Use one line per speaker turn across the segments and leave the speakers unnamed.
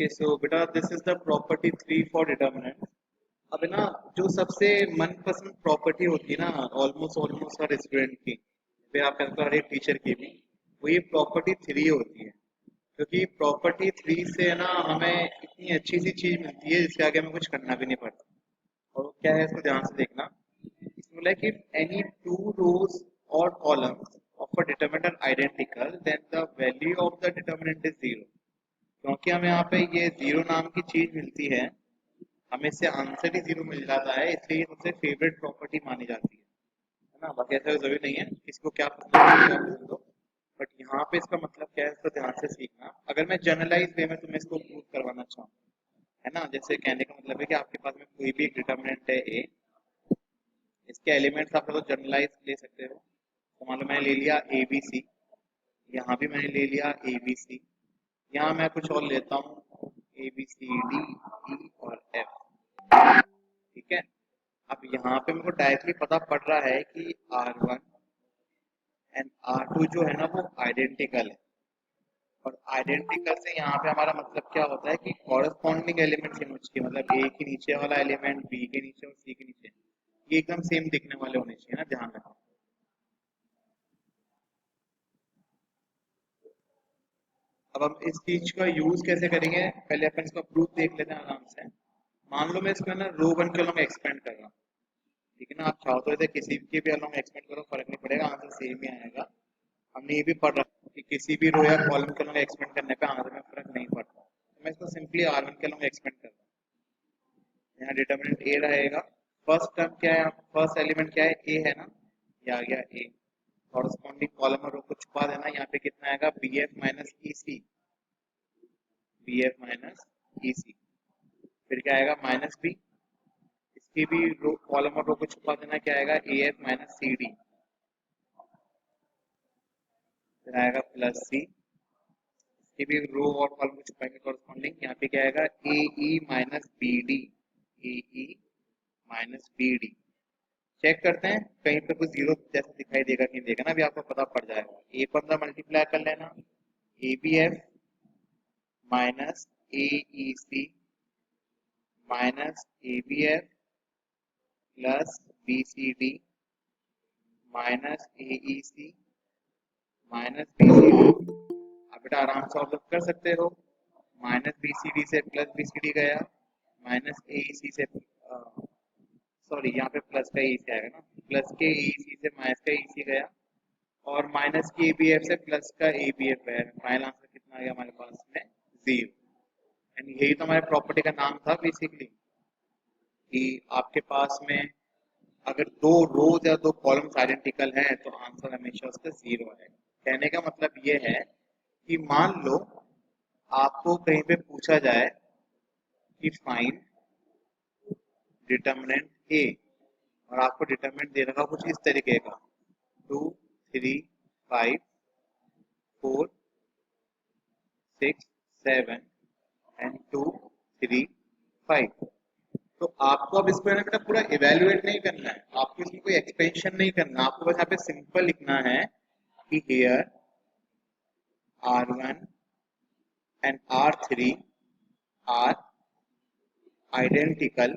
Okay so बेटा this is the property 3 for determinant. अब है ना, जो सबसे मनपसंद प्रॉपर्टी होती है ना ऑलमोस्ट ऑलमोस्ट हर स्टूडेंट की, फिर आप कहते हो हर एक टीचर की भी, वो ये प्रॉपर्टी 3 होती है। क्योंकि प्रॉपर्टी 3 से है ना हमें इतनी अच्छी सी चीज मिलती है जिसके आगे हमें कुछ करना भी नहीं पड़ता। और वो क्या है इसको ध्यान से देखना। इसमें like if any two rows or columns of a determinant are identical then the value of the determinant is zero. क्योंकि हमें यहाँ पे ये जीरो नाम की चीज मिलती है, हमें इससे आंसर ही जीरो मिल जाता है, इसलिए ये सबसे फेवरेट प्रॉपर्टी मानी जाती है ना। बाकी ऐसा जरूरी नहीं है किसी को क्या पसंद हो क्या पसंद हो, बट यहाँ पे इसका मतलब क्या है इसको ध्यान से सीखना। अगर मैं जनरलाइज वे में तुम्हें इसको प्रूव करवाना चाहूँ, है ना, जैसे कहने का मतलब है कि आपके पास में कोई भी एक डिटर्मिनेंट है ए, इसके एलिमेंट्स आप लोग जनरलाइज ले सकते हो। तो मान लो मैंने ले लिया ए बी सी, यहाँ भी मैंने ले लिया ए बी सी, यहाँ मैं कुछ और लेता हूँ ए बी सी डी ई और एफ। ठीक है, अब यहाँ पे मेरे को डायरेक्टली पता पड़ रहा है कि R1 एंड R2 जो है ना वो आइडेंटिकल है। और आइडेंटिकल से यहाँ पे हमारा मतलब क्या होता है कि कॉरेस्पॉन्डिंग एलिमेंट सेम होने चाहिए, मतलब ए के नीचे वाला एलिमेंट बी के नीचे और सी के नीचे ये एकदम सेम दिखने वाले होने चाहिए ना, ध्यान रखना। अब हम इस चीज का यूज कैसे करेंगे, पहले अपन इसका प्रूफ देख लेते हैं आराम से। मान लो मैं इसको ना रो वन के अलॉन्ग एक्सपेंड कर रहा हूँ, ठीक है ना। आप चाहो तो इसे किसी के भी अलॉन्ग एक्सपेंड करो, फर्क नहीं पड़ेगा, आंसर सेम ही आएगा। हमने ये भी पढ़ रखा है कि किसी भी रो या कॉलम के अलॉन्ग एक्सपेंड करने पे आंसर में फर्क नहीं पड़ता। तो मैं इसको सिंपली R1 के अलॉन्ग एक्सपेंड कर रहा हूँ। यहाँ डिटरमिनेंट ए रहेगा। फर्स्ट टर्म क्या है, फर्स्ट एलिमेंट क्या है, ए है ना, ये आ गया ए। कॉरस्पॉन्डिंग कॉलम और रो को छुपा देना, यहाँ पे कितना आएगा बी एफ माइनस ई सी, बी एफ माइनस ई सी। फिर क्या आएगा माइनस बी, इसकी भी रो कॉलम और रो को छुपा देना, क्या आएगा A F minus C D. फिर आएगा प्लस सी, इसकी भी रो और कॉलम को छुपाएंगे कॉरस्पॉन्डिंग, यहाँ पे क्या आएगा ए ई माइनस बी डी, ए E minus B D. Check करते हैं कहीं पे कुछ जीरो जैसा दिखाई देगा कि नहीं देगा ना, अभी आपको पता पड़ जाएगा। ए 15 मल्टीप्लाई कर लेना, A B F minus A E C minus A B F plus B C D minus A E C minus B C D. आप बेटा आराम से ऑब्जर्व कर सकते हो, माइनस बी सी डी से प्लस बी सी डी गया, minus A E C से सॉरी यहाँ पे प्लस का ए सी आएगा ना, प्लस के ए सी से माइनस का ए सी गया, और माइनस की ए बी एफ से प्लस का ए बी एफ गया। फाइनल आंसर कितना आ गया हमारे पास में, जीरो। एंड यही तो हमारे प्रॉपर्टी का नाम था बेसिकली, कि आपके पास में अगर दो रोज या दो कॉलम्स आइडेंटिकल हैं तो आंसर हमेशा उसका जीरो है। कहने का मतलब ये है कि मान लो आपको कहीं पे पूछा जाए कि फाइंड डिटरमिनेंट ए, और आपको डिटरमिनेंट दे रखा कुछ इस तरीके का 2 3 5 4 6 7 एंड 2 3 5। तो आपको अब इसको है ना बेटा पूरा इवेल्युएट नहीं करना है, आपको इसमें कोई एक्सपेंशन नहीं करना, आपको बस यहाँ पे सिंपल लिखना है कि here R1 and R3 are identical,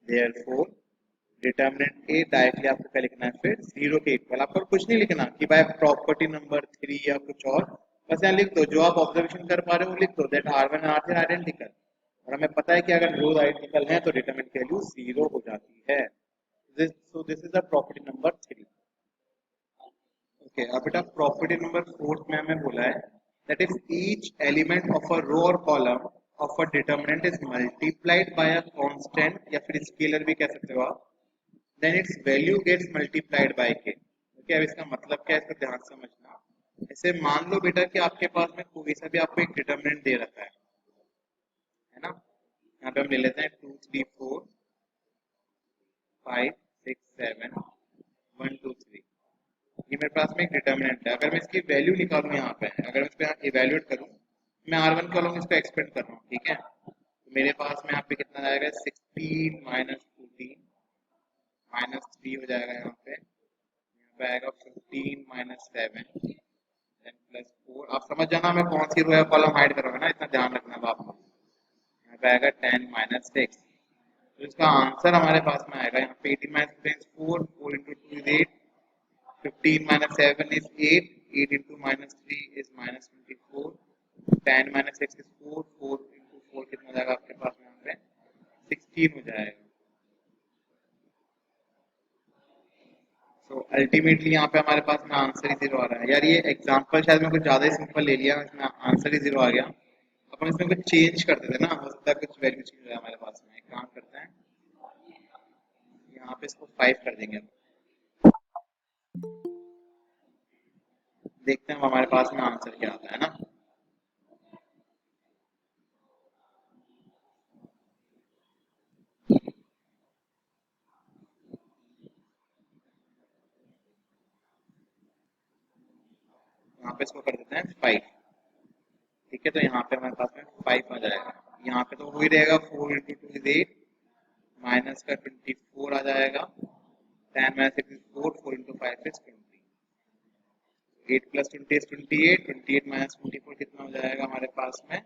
therefore determinant A directly आपको क्या लिखना है फिर जीरो के इक्वल। आपको कुछ नहीं लिखना कि भाई प्रॉपर्टी नंबर 3 या कुछ और, बस यहाँ लिख दो जो आप ऑब्जर्वेशन कर पा रहे हो वो लिख दो, दैट R1 और R3 आइडेंटिकल। और हमें पता है कि अगर रोज आइडेंटिकल हैं तो डिटरमिनेंट की वैल्यू जीरो हो जाती है। So this is the property number 3। Okay, अब बेटा प्रॉपर्टी नंबर 4 में हमें बोला है that if each element of a row और column of a determinant is multiplied by a constant या फिर स्केलर भी कह सकते हो आप, then its value gets multiplied by K. Okay, अब इसका मतलब क्या है इसको ध्यान से समझना। ऐसे मान लो बेटा कि आपके पास में कोई सा भी आपको एक डिटरमिनेंट दे रखा है ना। यहाँ पे हम ले लेते हैं 2 3 4 5 6 7 1 2 3। ये मेरे पास में एक डिटर्मिनेंट है, अगर मैं इसकी वैल्यू निकालूं यहाँ पे, अगर मैं इस पे इवेल्युएट करूँ, मैं R1 के अलॉन्ग इसको एक्सपेंड कर रहा हूँ, ठीक है। तो मेरे पास में यहाँ पे कितना आएगा 16 माइनस 14 माइनस 3 हो जाएगा, यहाँ पे आएगा 15 माइनस 7 देन प्लस 4 आप समझ जाना मैं कौन सी रो या कॉलम हाइड करूंगा ना, इतना ध्यान रखना बाप में। यहाँ पे आएगा 10 माइनस 6, तो इसका आंसर हमारे पास में आएगा यहाँ पे 18 minus 15 is 4, 4 into 2 is 8, 15 minus 7 is 8, 8 into minus 3 is minus 24, 10 minus 6 is 4, 4 into 4 कितना हो जाएगा आपके पास में यहाँ पे 16 हो जाएगा। तो अल्टीमेटली यहाँ पे हमारे पास में आंसर ही 0 आ रहा है। यार ये एग्जांपल शायद मैं कुछ ज़्यादा ही सिंपल ले लिया, इसमें आंसर ही 0 आ गया। अपन इसमें कुछ चेंज कर देते ना, हो सकता है कुछ वैल्यू चेंज हो जाए हमारे पास में। एक काम करते हैं, यहाँ पे इसको 5 कर देंगे, देखते हैं हमारे पास में आंसर क्या आता है ना। यहाँ पे इसको कर देते हैं 5, ठीक है। तो यहाँ पे हमारे पास में 5 आ जाएगा। यहाँ पे तो वही रहेगा 4 इंटू 2 इज 8, माइनस का 24 आ जाएगा, 10 minus 6 is 4, 4 into 5 is 20, 8 plus 20 is 28, 28 minus 24 कितना हो जाएगा हमारे पास में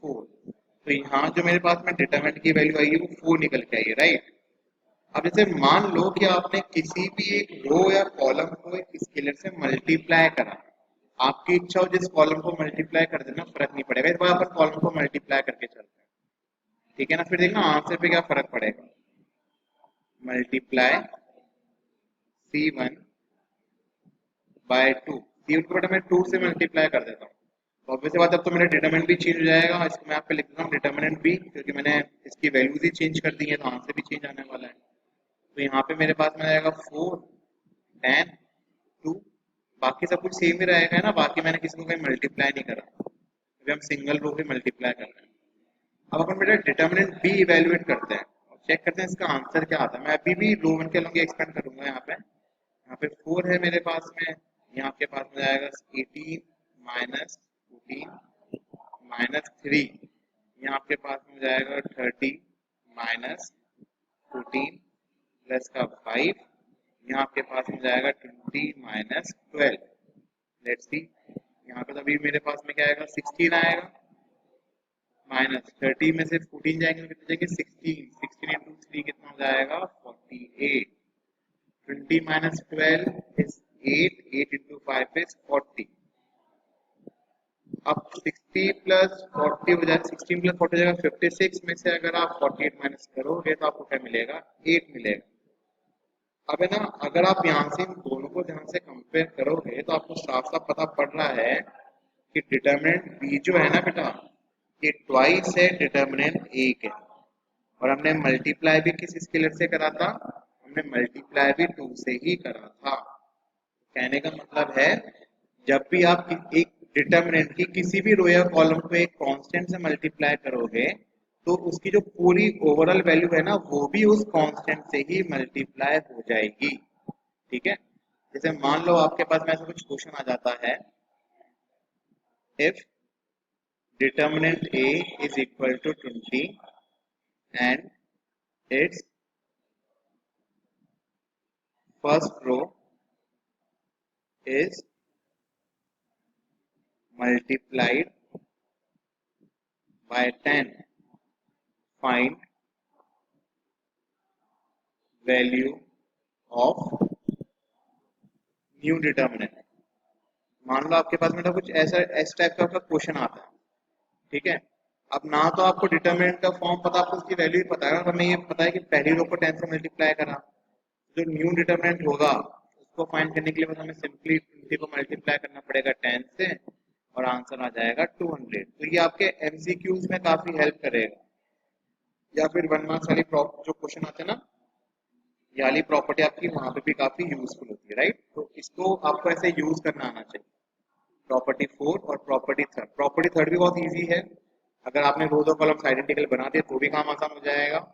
4। तो यहाँ जो मेरे पास में डिटरमिनेंट की वैल्यू आएगी वो 4 निकल के आई है, राइट। अब जैसे मान लो कि आपने किसी भी एक रो या कॉलम को एक स्केलर से मल्टीप्लाई करा, आपकी इच्छा हो जिस कॉलम को मल्टीप्लाई कर देना, फर्क नहीं पड़ेगा, इस बार अपन कॉलम को मल्टीप्लाई करके चलते हैं, ठीक है ना। फिर देखना आंसर पे क्या फर्क पड़ेगा। मल्टीप्लाई C1 बाय 2, C1 को बेटा मैं 2 से मल्टीप्लाई कर देता हूँ, तो ऑब्वियस बात अब तो मेरा डिटरमिनेंट भी चेंज हो जाएगा। इसको मैं यहाँ पे लिख देता हूँ डिटरमिनेंट भी, क्योंकि मैंने इसकी वैल्यूज ही चेंज कर दी है, तो आंसर भी चेंज आने वाला है। तो यहाँ पे मेरे पास में आएगा 4, 10, 2, बाकी सब कुछ सेम ही रहेगा ना, बाकी मैंने किसी को कोई मल्टीप्लाई नहीं करा, अभी हम सिंगल रो पे मल्टीप्लाई कर रहे हैं। अब अपन बेटा डिटरमिनेंट बी इवेल्युएट करते हैं और चेक करते हैं इसका आंसर क्या आता है। मैं अभी भी रो वन के लॉन्ग एक्सपेंड करूंगा। यहाँ पे 4 है मेरे पास में, यहाँ आपके पास में जाएगा 18 माइनस 14 माइनस 3, यहाँ आपके पास में जाएगा 30 माइनस 14 प्लस का 5, यहाँ आपके पास में जाएगा 20 माइनस 12। लेट्स सी, यहाँ पे तो अभी मेरे पास में क्या आएगा 16 आएगा, माइनस 30 में से 14 जाएंगे तो कितने जाएंगे 16, 16 इंटू 3 कितना हो जाएगा 48, 20 माइनस 12 इज 8, 8 इंटू 5 इज 40। अब 60 प्लस 40 हो जाएगा, 16 प्लस 40 हो जाएगा 56 में से अगर आप 48 माइनस करोगे तो आपको क्या मिलेगा 8 मिलेगा। अब है ना, अगर आप यहाँ से इन दोनों को ध्यान से कंपेयर करोगे तो आपको साफ साफ पता पड़ रहा है कि डिटरमिनेंट बी जो है ना बेटा, ये ट्वाइस है डिटरमिनेंट ए के, और हमने मल्टीप्लाई भी किस स्केलर से करा था, हमने मल्टीप्लाई भी 2 से ही करा था। कहने का मतलब है जब भी आप एक डिटरमिनेंट की किसी भी रो या कॉलम को एक कांस्टेंट से मल्टीप्लाई करोगे तो उसकी जो पूरी ओवरऑल वैल्यू है ना वो भी उस कांस्टेंट से ही मल्टीप्लाई हो जाएगी, ठीक है। जैसे मान लो आपके पास में ऐसा कुछ क्वेश्चन आ जाता है, if determinant A is equal to 20 and its first row is multiplied by 10, find value of new determinant। मान लो आपके पास में तो कुछ ऐसा इस टाइप का आपका क्वेश्चन आता है, ठीक है। अब ना तो आपको डिटरमिनेंट का फॉर्म पता, आपको उसकी वैल्यू ही पता है, और हमें ये पता है कि पहली रो को 10 से मल्टीप्लाई करा, जो न्यू डिटरमिनेंट होगा उसको फाइंड करने के लिए बस हमें सिंपली 20 को मल्टीप्लाई करना पड़ेगा 10 से और आंसर आ जाएगा 200। तो ये आपके एमसीक्यूज में काफी हेल्प करेगा, या फिर 1 मार्क्स वाली जो क्वेश्चन आते हैं ना, ये वाली प्रॉपर्टी आपकी वहां पे भी काफी यूजफुल होती है, राइट। तो इसको आपको ऐसे यूज करना आना चाहिए, प्रॉपर्टी 4 और प्रॉपर्टी थर्ड। प्रॉपर्टी थर्ड भी बहुत ईजी है, अगर आपने रोज और कॉलम्स आइडेंटिकल बना दिए तो भी काम आसान हो जाएगा।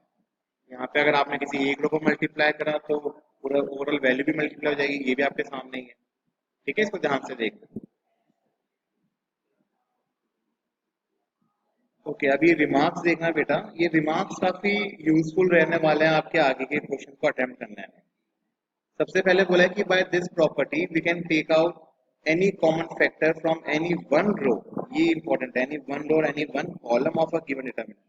यहाँ पे अगर आपने किसी एक रो को मल्टीप्लाई करा तो पूरा ओवरऑल वैल्यू भी मल्टीप्लाई हो जाएगी, ये भी आपके सामने ही है, ठीक है। इसको ध्यान से देखना। ओके, अभी रिमार्क्स देखना बेटा, ये रिमार्क्स काफी यूजफुल रहने वाले हैं आपके आगे के क्वेश्चन को अटेम्प्ट करने में। सबसे पहले बोला है कि by this property we can take out any common factor from any one row, ये important है, any one row or any one column of a given determinant.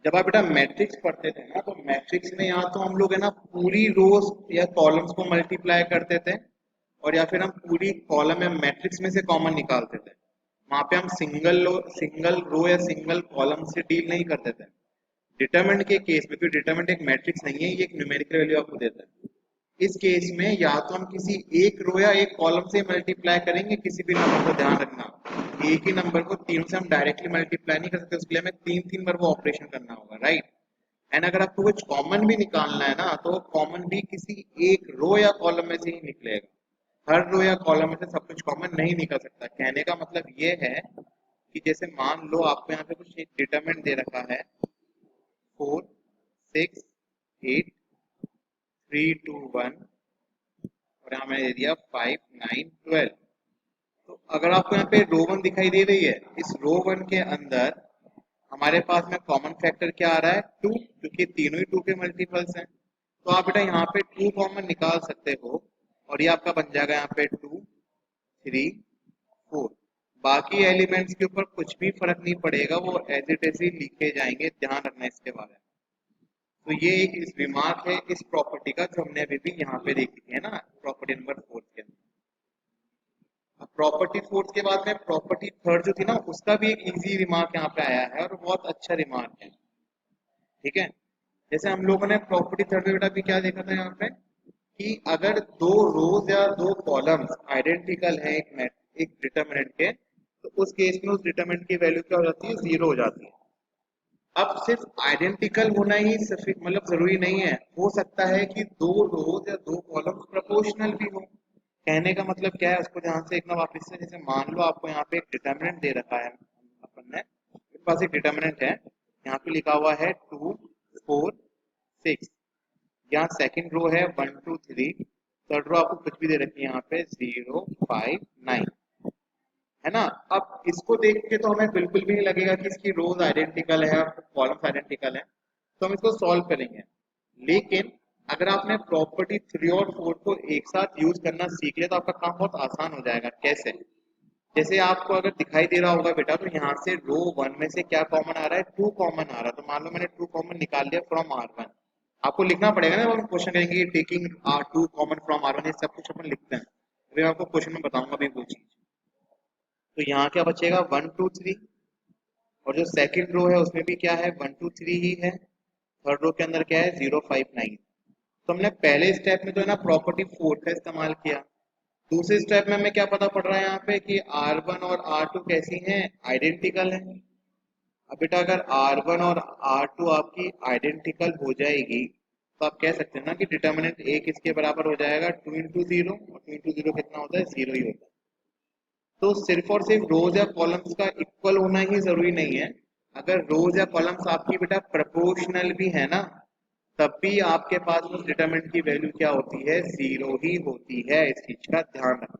जब आप बेटा मैट्रिक्स पढ़ते थे ना, तो मैट्रिक्स में या तो हम लोग है ना पूरी रोज या कॉलम्स को मल्टीप्लाई करते थे, और या फिर हम पूरी कॉलम या मैट्रिक्स में से कॉमन निकालते थे। वहां पे हम सिंगल रो या सिंगल कॉलम से डील नहीं करते थे। डिटरमिनेंट के केस में, क्योंकि डिटरमिनेंट एक मैट्रिक्स नहीं है, ये एक न्यूमेरिकल वैल्यू आपको देता है। इस केस में या तो हम किसी एक रो या एक कॉलम से मल्टीप्लाई करेंगे किसी भी नंबर को, ध्यान रखना एक ही नंबर को तीन से हम डायरेक्टली मल्टीप्लाई नहीं कर सकते, उसके लिए हमें तीन तीन बार वो ऑपरेशन करना होगा, राइट। एंड अगर आपको कुछ कॉमन भी निकालना है ना, तो कॉमन भी किसी एक रो या कॉलम में से ही निकलेगा। हर रो या कॉलम में से सब कुछ कॉमन नहीं निकल सकता। कहने का मतलब ये है कि जैसे मान लो आपको यहाँ पे कुछ डिटरमिनेंट दे रखा है 4 6 8 3 2 1, और यहाँ मैंने दे दिया 5 9 12। तो अगर आपको यहाँ पे रो 1 दिखाई दे रही है, इस रो 1 के अंदर हमारे पास में कॉमन फैक्टर क्या आ रहा है 2, क्योंकि तीनों ही 2 के मल्टीपल्स हैं। तो आप बेटा यहाँ पे 2 कॉमन निकाल सकते हो, और ये आपका बन जाएगा यहाँ पे 2 3 4। बाकी एलिमेंट्स के ऊपर कुछ भी फर्क नहीं पड़ेगा, वो एज इट इज ही लिखे जाएंगे, ध्यान रखना इसके बारे में। तो ये एक इस रिमार्क है इस प्रॉपर्टी का, जो हमने अभी भी यहाँ पे देखी है ना, प्रॉपर्टी नंबर 4 के अंदर। अब प्रॉपर्टी 4 के बाद में प्रॉपर्टी 3 जो थी ना, उसका भी एक इजी रिमार्क यहाँ पे आया है, और बहुत अच्छा रिमार्क है, ठीक है। जैसे हम लोगों ने प्रॉपर्टी 3 में बेटा भी क्या देखा था यहाँ पे, कि अगर दो रोज या दो कॉलम्स आइडेंटिकल हैं एक डिटरमिनेंट के, तो उस केस में उस डिटरमिनेंट की वैल्यू क्या हो जाती है, 0 हो जाती है। अब सिर्फ आइडेंटिकल होना ही मतलब जरूरी नहीं है, हो सकता है कि दो रोज या दो कॉलम्स प्रोपोर्शनल भी हो। कहने का मतलब क्या है, उसको ध्यान से देखना वापस से। जैसे मान लो आपको यहाँ पे एक डिटरमिनेंट दे रखा है, अपन ने मेरे पास एक डिटरमिनेंट है, यहाँ पे लिखा हुआ है 2 4 6। यहाँ सेकंड रो है 1 2 3, थर्ड रो आपको कुछ भी दे रखी है यहाँ पे 0 5 9, है ना। अब इसको देख के तो हमें बिल्कुल भी नहीं लगेगा कि इसकी रोज आइडेंटिकल है और कॉलम्स आइडेंटिकल है, तो हम इसको सॉल्व करेंगे। लेकिन अगर आपने प्रॉपर्टी 3 और 4 को एक साथ यूज करना सीख लिया, तो आपका काम बहुत आसान हो जाएगा। कैसे? जैसे आपको अगर दिखाई दे रहा होगा बेटा, तो यहाँ से रो 1 में से क्या कॉमन आ रहा है, 2 कॉमन आ रहा है। तो मान लो मैंने 2 कॉमन निकाल लिया फ्रॉम R1। आपको लिखना पड़ेगा ना, हम क्वेश्चन करेंगे taking R2 common from R1, ये सब कुछ अपन लिखते हैं। अभी आपको क्वेश्चन में बताऊंगा अभी वो चीज। तो यहाँ क्या बचेगा 1 2 3, और जो सेकंड रो है उसमें भी क्या है 1 2 3 ही है। थर्ड रो के अंदर क्या है 0 5 9। तो हमने पहले स्टेप में तो है ना प्रॉपर्टी 4 का इस्तेमाल किया। दूसरे स्टेप में हमें क्या पता पड़ रहा है यहाँ पे कि R1 और R2 कैसी हैं, आइडेंटिकल हैं। अब बेटा अगर R1 और R2 आपकी आइडेंटिकल हो जाएगी, तो आप कह सकते हैं ना कि डिटर्मिनेंट A किसके बराबर हो जाएगा 2 इंटू 0, और 2 इंटू 0 कितना होता है, 0 ही होता है। तो सिर्फ और सिर्फ रोज या कॉलम्स का इक्वल होना ही जरूरी नहीं है। अगर रोज या कॉलम्स आपकी बेटा प्रोपोर्शनल भी है ना, तब भी आपके पास उस डिटरमिनेंट की वैल्यू क्या होती है, 0 ही होती है। इस चीज का ध्यान रखना।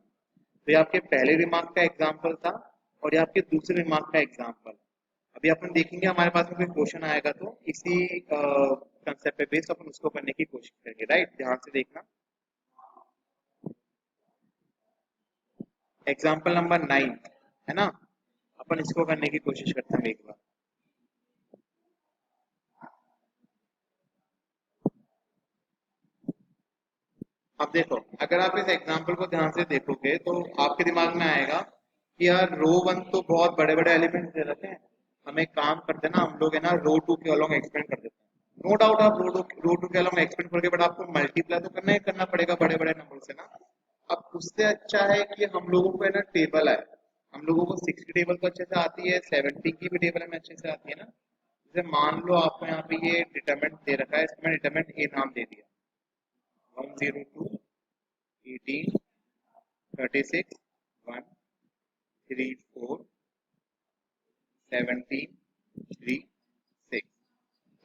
तो ये आपके पहले रिमार्क का एग्जाम्पल था, और ये आपके दूसरे रिमार्क का एग्जाम्पल। अभी अपन देखेंगे हमारे पास में कोई क्वेश्चन आएगा, तो इसी कंसेप्ट पे बेस्ड अपन उसको करने की कोशिश करेंगे, राइट। ध्यान से देखना। एग्जाम्पल नंबर 9 है ना, अपन इसको करने की कोशिश करते हैं एक बार। अब देखो, अगर आप इस एग्जाम्पल को ध्यान से देखोगे, तो आपके दिमाग में आएगा कि यार रो 1 तो बहुत बड़े बड़े एलिमेंट दे रखे हैं, हम एक काम करते हैं ना, हम लोग है ना रो 2 के अलोंग एक्सपेंड कर देते हैं। नो डाउट आप रो 2 के अलोंग एक्सपेंड करोगे, बट आपको मल्टीप्लाई तो करना ही करना पड़ेगा बड़े बड़े नंबर से ना। अब उससे अच्छा है कि हम लोगों को है ना टेबल है, हम लोगों को 6 की टेबल तो अच्छे से आती है, 70 की भी टेबल हमें अच्छे से आती है ना। जैसे मान लो आपको यहाँ पे ये डिटरमिनेंट दे रखा है, इसमें डिटरमिनेंट ए नाम दे दिया 102 18 36 1 3 4 17 3 6,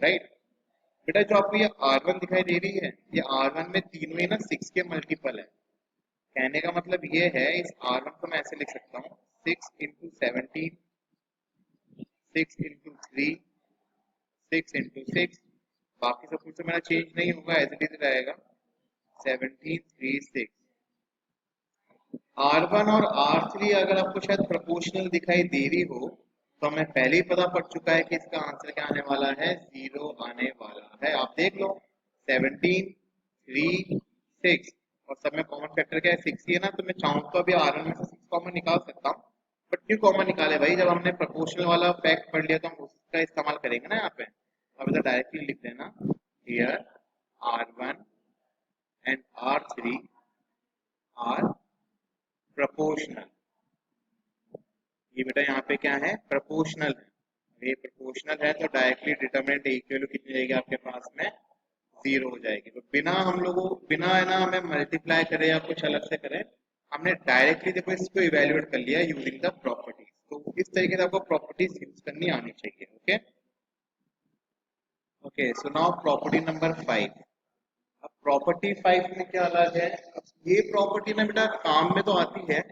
राइट। बेटा जो आपको ये R1 दिखाई दे रही है, ये R1 में तीनों ही ना 6 के मल्टीपल है। कहने का मतलब ये है, इस R1 को मैं ऐसे लिख सकता हूँ 6 इंटू 17 6 इंटू 3 6 इंटू 6। बाकी सब कुछ तो मेरा चेंज नहीं होगा, एज इट इज रहेगा 17 3 6। R1 और R3 अगर आपको शायद प्रोपोर्शनल दिखाई दे रही हो तो हमें पहले ही पता पड़ चुका है कि इसका आंसर क्या आने वाला है, 0 आने वाला है। आप देख लो 17, 3, 6 और सब में कॉमन फैक्टर क्या है, 6 ही है ना। तो मैं चाहूँ तो अभी R1 में से 6 कॉमन निकाल सकता हूँ, बट क्यों कॉमन निकाले भाई, जब हमने प्रोपोर्शनल वाला फैक्ट पढ़ लिया तो हम उसका इस्तेमाल करेंगे ना यहाँ पे। अब इधर डायरेक्टली लिख देना, here R1 and R3 are proportional. ये बेटा यहाँ पे क्या है, प्रोपोर्शनल है। ये प्रोपोर्शनल है तो डायरेक्टली डिटरमिनेंट ए की वैल्यू कितनी रहेगी आपके पास में, 0 हो जाएगी। तो बिना हम लोगों बिना है ना हमें मल्टीप्लाई करें या कुछ अलग से करें, हमने डायरेक्टली देखो इसको इवेल्युएट कर लिया यूजिंग द प्रॉपर्टीज। तो इस तरीके से आपको प्रॉपर्टीज यूज करनी आनी चाहिए। Okay okay, so now property number 5। अब प्रॉपर्टी 5 में क्या अलग है, अब ये प्रॉपर्टी ना बेटा काम में तो आती है,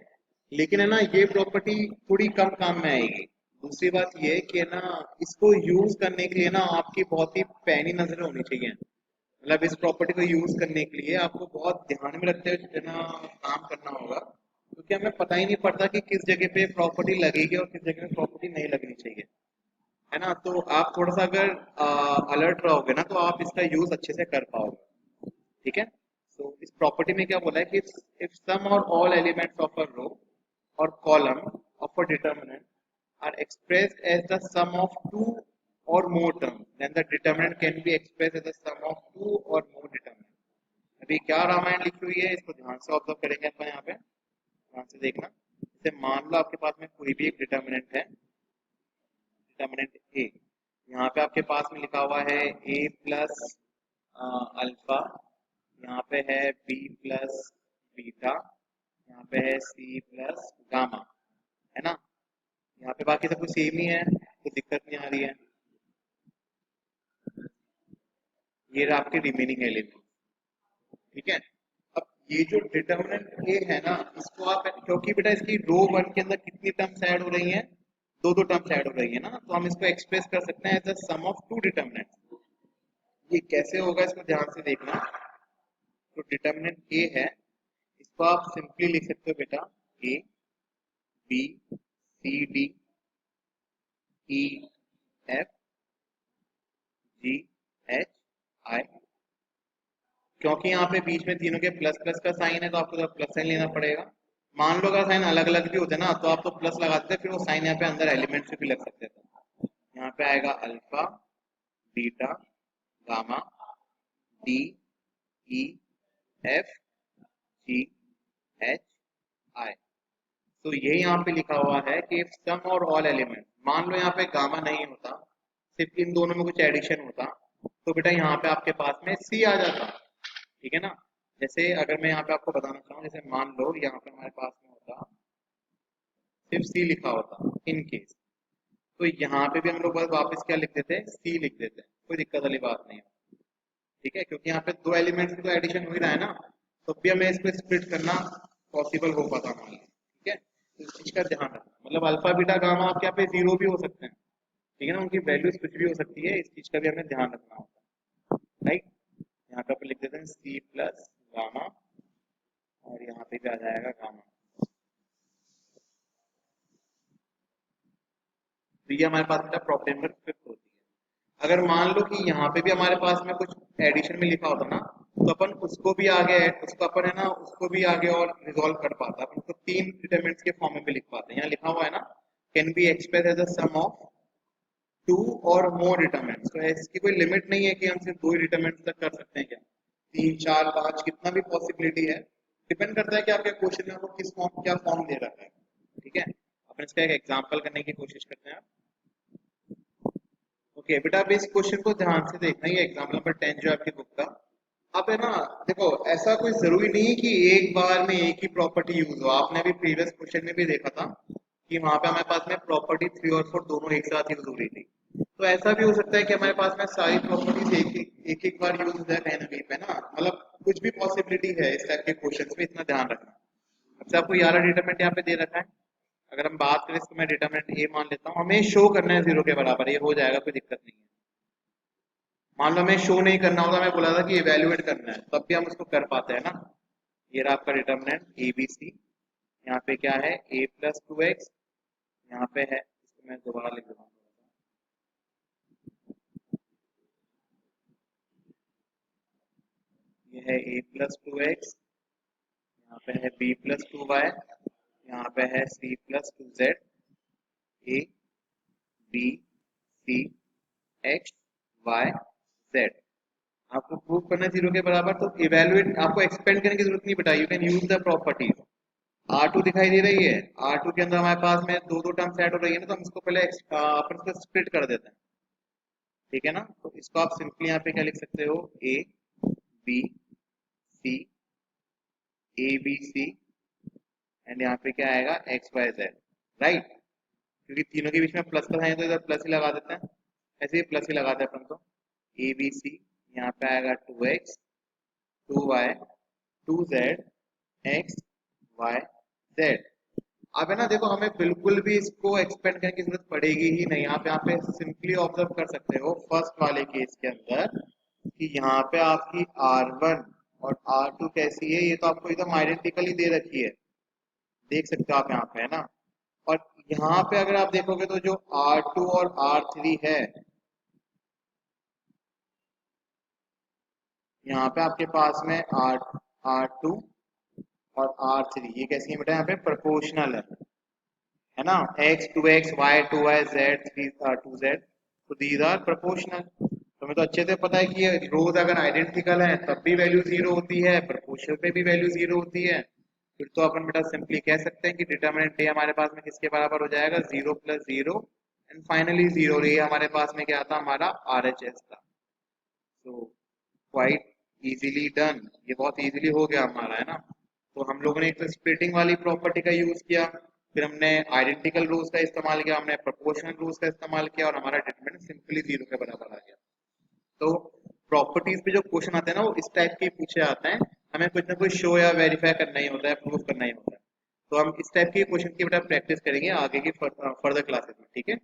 लेकिन है ना ये प्रॉपर्टी थोड़ी कम काम में आएगी। दूसरी बात ये है कि है ना इसको यूज करने के लिए ना आपकी बहुत ही पैनी नजर होनी चाहिए। मतलब इस प्रॉपर्टी को यूज करने के लिए आपको बहुत ध्यान में रखते हुए है ना काम करना होगा, क्योंकि हमें पता ही नहीं पड़ता कि किस जगह पे प्रॉपर्टी लगेगी और किस जगह पे प्रॉपर्टी नहीं लगनी चाहिए, है ना। तो आप थोड़ा सा अगर अलर्ट रहोगे ना तो आप इसका यूज अच्छे से कर पाओगे। ठीक है। सो इस प्रॉपर्टी में क्या बोला है कि if some or all elements of a row or column of a determinant are expressed as the sum of two or more terms, then the determinant can be expressed as the sum of two or more determinants। अभी क्या रामायण लिखी हुई है इसको ध्यान से observe करेंगे अपन यहाँ पे, ध्यान से देखना। जैसे मान लो आपके पास में कोई भी एक डिटर्मिनेंट है, डिटर्मिनेंट ए, यहाँ पे आपके पास में लिखा हुआ है ए प्लस अल्फा, यहाँ पे है बी प्लस बीटा, यहाँ पे है सी प्लस गामा, है ना। यहाँ पे बाकी सब कुछ सेम ही है, कोई दिक्कत नहीं आ रही है। ये रहा आपके रिमेनिंग एलिमेंट। ठीक है। अब ये जो डिटर्मिनेंट ए है ना, इसको आप, क्योंकि बेटा इसकी रो वन के अंदर कितनी टर्म्स ऐड हो रही हैं, दो दो टर्म्स ऐड हो रही है ना, तो हम इसको एक्सप्रेस कर सकते हैं as the sum of two determinant. ये कैसे होगा इसको ध्यान से देखना। तो डिटर्मिनेंट ए है, इसको आप सिंपली लिख सकते हो बेटा A B C D E F G H I. क्योंकि यहाँ पे बीच में तीनों के प्लस प्लस का साइन है तो आपको तो प्लस साइन लेना पड़ेगा। मान लो अगर साइन अलग अलग भी होते ना तो आप तो प्लस लगाते, फिर वो साइन यहाँ पे अंदर एलिमेंट से भी लग सकते थे। यहाँ पे आएगा alpha beta gamma D E F G H आई। तो ये यहाँ पे लिखा हुआ है कि if some or all element, मान लो यहाँ पे गामा नहीं होता, सिर्फ इन दोनों में कुछ एडिशन होता, तो बेटा यहाँ पे आपके पास में सी आ जाता। ठीक है ना। जैसे अगर मैं यहाँ पे आपको बताना चाहूँ, जैसे मान लो यहाँ पे हमारे पास में होता सिर्फ सी लिखा होता इन केस, तो यहाँ पे भी हम लोग बस वापस क्या लिख देते, सी लिख देते, कोई दिक्कत वाली बात नहीं है। ठीक है, क्योंकि यहाँ पे दो एलिमेंट्स की तो एडिशन हो ही रहा है ना, तो भी हमें इसको स्प्लिट करना पॉसिबल हो पाता हमारे लिए। ठीक है, तो इस चीज का ध्यान रखना, मतलब अल्फा बीटा गामा आपके यहाँ पे जीरो भी हो सकते हैं। ठीक है ना, उनकी वैल्यूज कुछ भी हो सकती है, इस चीज का भी हमें ध्यान रखना होता है। राइट, यहाँ पे अपन लिख देते हैं सी प्लस गामा और यहाँ पे भी आ जाएगा गामा। तो ये हमारे पास बेटा प्रॉपर्टी नंबर 5 होती है। अगर मान लो कि यहाँ पे भी हमारे पास में कुछ एडिशन में लिखा होता ना, तो अपन उसको भी आगे उसको अपन है ना उसको भी आगे और रिजॉल्व कर पाता, अपन उसको तीन डिटरमिनेंट्स के फॉर्म में भी लिख पाते हैं। यहाँ लिखा हुआ है ना, can be express as a sum of two or more determinants. तो इसकी कोई लिमिट नहीं है कि हम सिर्फ दो ही डिटरमिनेंट्स तक कर सकते हैं, क्या तीन चार पांच कितना भी पॉसिबिलिटी है, डिपेंड करता है कि आपके क्वेश्चन में आपको किस फॉर्म क्या फॉर्म दे रखा है। ठीक है, अपन इसका एक एग्जाम्पल करने की कोशिश करते हैं। ओके बेटा, अब इस क्वेश्चन को ध्यान से देखना, ये एग्जाम्पल नंबर 10 जो है आपकी बुक का। अब है ना देखो, ऐसा कोई जरूरी नहीं है कि एक बार में एक ही प्रॉपर्टी यूज हो। आपने अभी प्रीवियस क्वेश्चन में भी देखा था कि वहां पे हमारे पास में प्रॉपर्टी 3 और 4 दोनों एक साथ यूज हो रही थी। तो ऐसा भी हो सकता है कि हमारे पास में सारी प्रॉपर्टीज एक एक बार यूज हो जाए कहीं ना कहीं पे ना, मतलब कुछ भी पॉसिबिलिटी है इस टाइप के क्वेश्चन में, इतना ध्यान रखना। अच्छा, आपको 11 डिटरमिनेंट यहाँ पे दे रखा है। अगर हम बात करें इसको मैं डिटरमिनेंट ए मान लेता हूँ, हमें शो करना है जीरो के बराबर, ये हो जाएगा, कोई दिक्कत नहीं है। मान लो हमें शो नहीं करना होता, मैं बोला था कि इवेल्युएट करना है, तब भी हम उसको कर पाते हैं ना। ये रहा आपका डिटरमिनेंट ए बी सी, यहाँ पे क्या है a प्लस 2x, यहाँ पे है, इसको मैं दोबारा लिख देता हूँ, ये है a प्लस 2x, यहाँ पे है b प्लस 2y, यहाँ पे है c plus 2z, a b c x y z। आपको प्रूव करना है जीरो के बराबर, तो इवेलुएट आपको एक्सपेंड करने की जरूरत नहीं बेटा, you can use the properties. R2 दिखाई दे रही है, R2 के अंदर हमारे पास में दो दो टर्म्स ऐड हो रही है ना, तो हम इसको पहले अपन इसको स्प्लिट कर देते हैं, ठीक है ना। तो इसको आप सिंपली यहाँ पे क्या लिख सकते हो, A B C, A B C, and यहाँ पे क्या आएगा एक्स वाई जेड, राइट। क्योंकि तीनों के बीच में प्लस का है तो इधर प्लस ही लगा देते हैं, ऐसे ही प्लस ही लगाते हैं अपन तो। ए बी सी, यहाँ पे आएगा 2x 2y 2z x y z। अब है ना देखो, हमें बिल्कुल भी इसको एक्सपेंड करने की जरूरत पड़ेगी ही नहीं। आप यहाँ पे सिंपली ऑब्जर्व कर सकते हो फर्स्ट वाले केस के अंदर कि यहाँ पे आपकी R1 और R2 कैसी है, ये तो आपको एकदम आइडेंटिकली दे रखी है, देख सकते हो आप यहाँ पे, है ना। और यहाँ पे अगर आप देखोगे तो जो R2 और R3 है, यहाँ पे आपके पास में R2 और R3 ये कैसी है बेटा, यहाँ पे प्रोपोर्शनल है ना, x 2x y 2y z 2z, तो दीज आर प्रोपोर्शनल। तो हमें तो अच्छे से पता है कि ये रोज अगर आइडेंटिकल है तब भी वैल्यू जीरो होती है, प्रोपोर्शनल पे भी वैल्यू जीरो होती है, फिर तो अपन बेटा सिंपली कह सकते हैं कि डिटर्मिनेंट ए हमारे पास में किसके बराबर हो जाएगा, zero plus zero and finally zero. ये हमारे पास में क्या था, हमारा RHS था। तो क्वाइट इजीली डन, ये बहुत इजीली हो गया हमारा, है ना। तो हम लोगों ने एक तो स्प्लिटिंग वाली प्रॉपर्टी का यूज किया, फिर हमने आइडेंटिकल रूल्स का इस्तेमाल किया, हमने प्रोपोर्शनल रूल्स का इस्तेमाल किया, और हमारा डिटरमिनेंट सिंपली जीरो के बराबर आ गया। तो प्रॉपर्टीज पे जो क्वेश्चन आते हैं ना वो इस टाइप के पूछे आते हैं, हमें कुछ ना कुछ शो या वेरीफाई करना ही होता है, प्रूव करना ही होता है। तो हम इस टाइप के क्वेश्चन की बेटा प्रैक्टिस करेंगे आगे की फर्दर क्लासेस में, ठीक है।